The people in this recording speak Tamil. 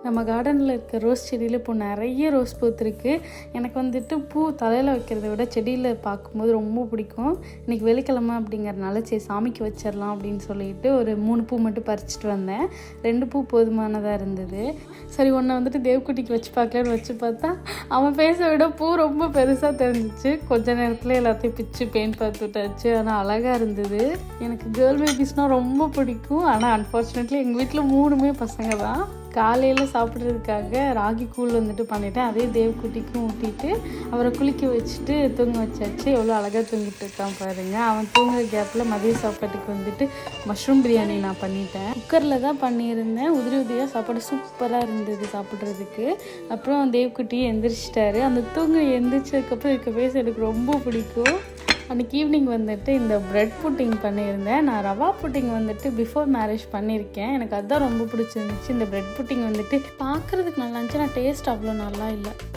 நம்ம கார்டனில் இருக்க ரோஸ் செடியில் இப்போ நிறைய ரோஸ் பூத்துருக்கு. எனக்கு வந்துட்டு பூ தலையில் வைக்கிறத விட செடியில் பார்க்கும்போது ரொம்ப பிடிக்கும். இன்றைக்கி வெள்ளிக்கிழமை அப்படிங்கிறதுனால சரி சாமிக்கு வச்சிடலாம் அப்படின்னு சொல்லிட்டு ஒரு 3 பூ மட்டும் பறிச்சுட்டு வந்தேன். 2 பூ போதுமானதாக இருந்தது. சரி ஒன்றை வந்துட்டு தேவக்குட்டிக்கு வச்சு பார்க்கலான்னு வச்சு பார்த்தா அவன் பேச விட பூ ரொம்ப பெருசாக தெரிஞ்சிச்சு. கொஞ்ச நேரத்தில் எல்லாத்தையும் பிச்சு பெயிண்ட் பார்த்துட்டாச்சு. ஆனால் அழகாக இருந்தது. எனக்கு கேர்ள் பேபிஸ்னால் ரொம்ப பிடிக்கும். ஆனால் அன்ஃபார்ச்சுனேட்லி எங்கள் வீட்டில் 3மே பசங்க தான். காலையில் சாப்பிட்றதுக்காக ராகி கூழ் வந்துட்டு பண்ணிவிட்டேன். அதே தேவக்குட்டிக்கும் ஊட்டிட்டு அவரை குளிக்க வச்சுட்டு தூங்க வச்சாச்சு. எவ்வளோ அழகாக தூங்கிட்டு இருக்கான் பாருங்கள். அவன் தூங்குற கேப்பில் மதிய சாப்பாட்டுக்கு வந்துட்டு மஷ்ரூம் பிரியாணி நான் பண்ணிட்டேன். குக்கரில் தான் பண்ணியிருந்தேன். உதிரி உதிரியாக சாப்பாடு சூப்பராக இருந்தது சாப்பிட்றதுக்கு. அப்புறம் தேவக்குட்டி எந்திரிச்சிட்டாரு. அந்த எந்திரிச்சதுக்கப்புறம் இருக்க பேச எனக்கு ரொம்ப பிடிக்கும். அன்றைக்கி ஈவினிங் வந்துட்டு இந்த ப்ரெட் புட்டிங் பண்ணியிருந்தேன். நான் ரவா புட்டிங் வந்துட்டு பிஃபோர் மேரேஜ் பண்ணியிருக்கேன். எனக்கு அதுதான் ரொம்ப பிடிச்சிருந்துச்சு. இந்த ப்ரெட் புட்டிங் வந்துட்டு பார்க்குறதுக்கு நல்லா இருந்துச்சு. ஆனால் டேஸ்ட் அவ்வளோ நல்லா இல்லை.